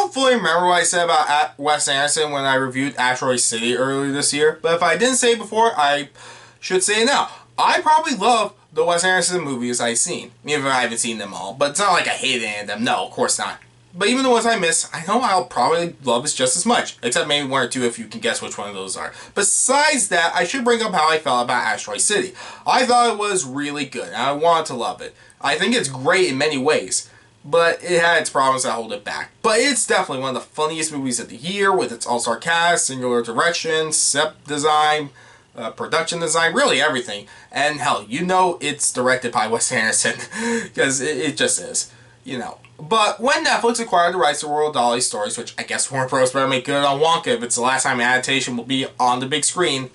don't fully remember what I said about Wes Anderson when I reviewed Asteroid City earlier this year, but if I didn't say it before, I should say it now. I probably love the Wes Anderson movies I've seen, even if I haven't seen them all, but it's not like I hate any of them. No, of course not. But even the ones I miss, I know I'll probably love this just as much, except maybe one or two if you can guess which one of those are. Besides that, I should bring up how I felt about Asteroid City. I thought it was really good, and I wanted to love it. I think it's great in many ways, but it had its problems that hold it back. But it's definitely one of the funniest movies of the year, with its all-star cast, singular direction, set design, production design, really everything. And hell, you know it's directed by Wes Anderson, because it just is, you know. But when Netflix acquired the rights to Roahl Dahl's stories, which I guess Warner Bros. Better make good on Wonka if it's the last time an adaptation will be on the big screen,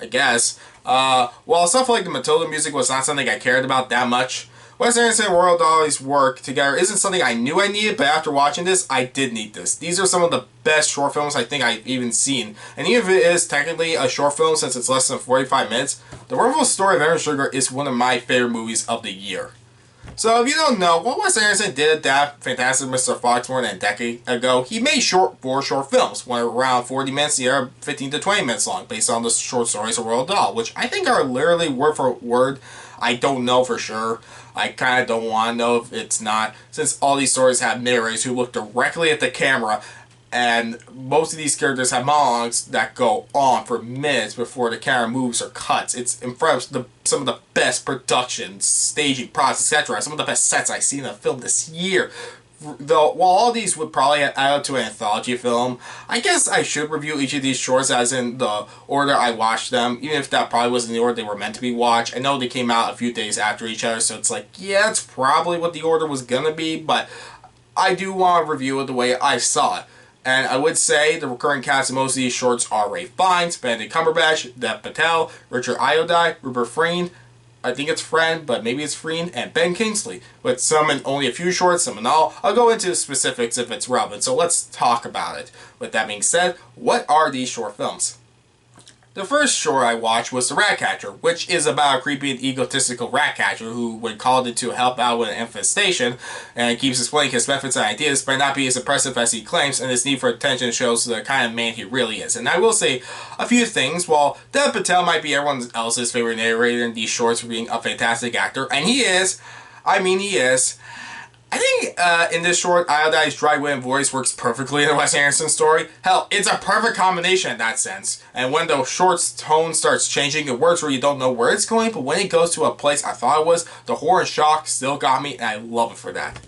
I guess. While stuff like the Matilda music was not something I cared about that much, Wes Anderson and Roahl Dahl's work together isn't something I knew I needed, but after watching this, I did need this. These are some of the best short films I think I've even seen. And even if it is technically a short film since it's less than 45 minutes, The Wonderful Story of Henry Sugar is one of my favorite movies of the year. So if you don't know, what Wes Anderson did adapt Fantastic Mr. Fox more than a decade ago, he made four short films, one around 40 minutes, the other 15 to 20 minutes long, based on the short stories of Roahl Dahl, which I think are literally word for word. I don't know for sure. I kind of don't want to know if it's not, since all these stories have narrators who look directly at the camera, and most of these characters have monologues that go on for minutes before the camera moves or cuts. It's in front of some of the best productions, staging, props, etc. Some of the best sets I've seen in a film this year. Though, while all these would probably add up to an anthology film, I guess I should review each of these shorts as in the order I watched them, even if that probably wasn't the order they were meant to be watched. I know they came out a few days after each other, so it's like, yeah, that's probably what the order was gonna be, but I do want to review it the way I saw it. And I would say the recurring cast in most of these shorts are Ralph Fiennes, Benedict Cumberbatch, Patel, Ayoade, Rupert Friend, I think it's Friend, but maybe it's Friend, and Ben Kingsley, with some in only a few shorts, some in all. I'll go into specifics if it's relevant, so let's talk about it. With that being said, what are these short films? The first short I watched was The Ratcatcher, which is about a creepy and egotistical ratcatcher who, when called in to help out with an infestation, and keeps explaining his methods and ideas, might not be as impressive as he claims, and his need for attention shows the kind of man he really is. And I will say a few things. While Dev Patel might be everyone else's favorite narrator in these shorts for being a fantastic actor, and he is, he is, I think in this short, Ayoade's dry wit and voice works perfectly in the Wes Anderson story. Hell, it's a perfect combination in that sense. And when the short's tone starts changing, it works where you don't know where it's going, but when it goes to a place I thought it was, the horror and shock still got me, and I love it for that.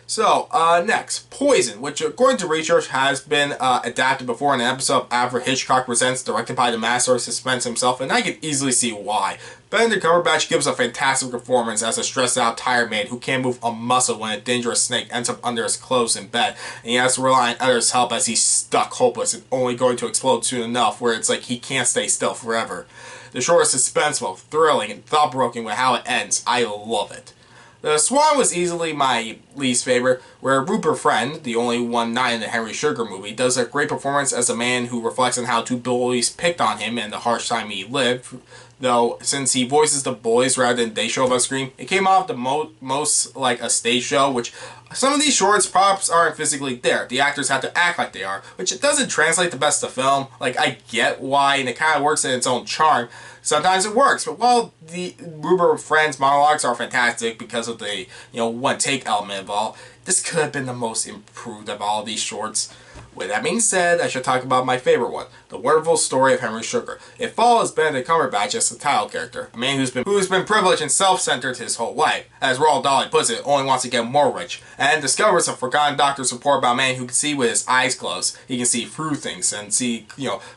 So, next, Poison, which according to research has been adapted before in an episode of Alfred Hitchcock Presents, directed by the master of suspense himself, and I can easily see why. Benedict Cumberbatch gives a fantastic performance as a stressed-out, tired man who can't move a muscle when a dangerous snake ends up under his clothes in bed, and he has to rely on others' help as he's stuck hopeless and only going to explode soon enough, where it's like he can't stay still forever. The short is suspenseful, thrilling, and thought-provoking with how it ends. I love it. The Swan was easily my least favorite, where Rupert Friend, the only one not in the Henry Sugar movie, does a great performance as a man who reflects on how two bullies picked on him and the harsh time he lived. Though, since he voices the bullies rather than they show up on screen, it came off the most like a stage show, which some of these shorts props aren't physically there. The actors have to act like they are, which it doesn't translate the best to film. Like, I get why, and it kind of works in its own charm. Sometimes it works, but while the Rupert Friend's monologues are fantastic because of the, one-take element of all, this could have been the most improved of all of these shorts. With that being said, I should talk about my favorite one, The Wonderful Story of Henry Sugar. It follows Benedict Cumberbatch as the title character, a man who's been privileged and self-centered his whole life. As Roahl Dahl puts it, only wants to get more rich, and discovers a forgotten doctor's report about a man who can see with his eyes closed. He can see through things and see,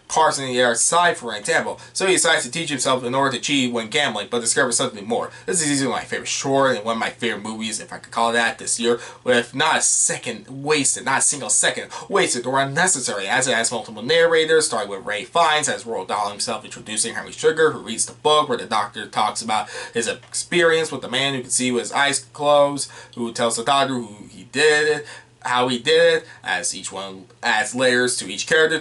cars in the outside, for example. So he decides to teach himself in order to cheat when gambling, but discovers something more. This is easily my favorite short and one of my favorite movies, if I could call it that, this year, with not a second wasted, not a single second wasted or unnecessary, as it has multiple narrators, starting with Ralph Fiennes as Roahl Dahl himself introducing Henry Sugar, who reads the book where the doctor talks about his experience with the man who can see with his eyes closed, who tells the doctor who he did it. how he did it, as each one adds layers to each character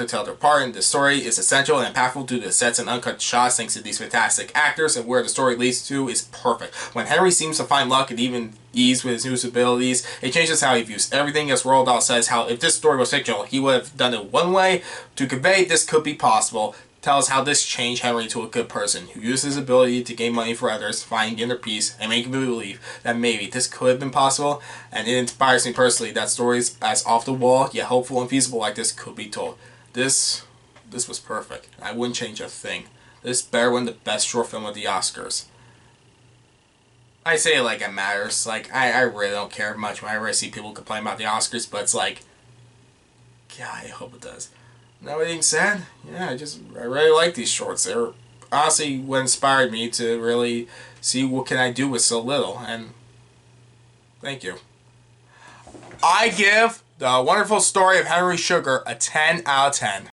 tell their part, and the story is essential and impactful due to the sets and uncut shots thanks to these fantastic actors, and where the story leads to is perfect. When Henry seems to find luck and even ease with his new abilities, it changes how he views everything, as Roald Dahl says how if this story was fictional, he would have done it one way to convey this could be possible. Tells how this changed Henry to a good person who used his ability to gain money for others, find inner peace, and make me believe that maybe this could have been possible. And it inspires me personally that stories as off the wall yet hopeful and feasible like this could be told. This was perfect. I wouldn't change a thing. This better win the best short film at the Oscars. I say it like it matters. Like I really don't care much whenever I see people complain about the Oscars, but it's like, yeah, I hope it does. That being said, yeah, I really like these shorts. They're honestly what inspired me to really see what can I do with so little, and thank you. I give The Wonderful Story of Henry Sugar a 10 out of 10.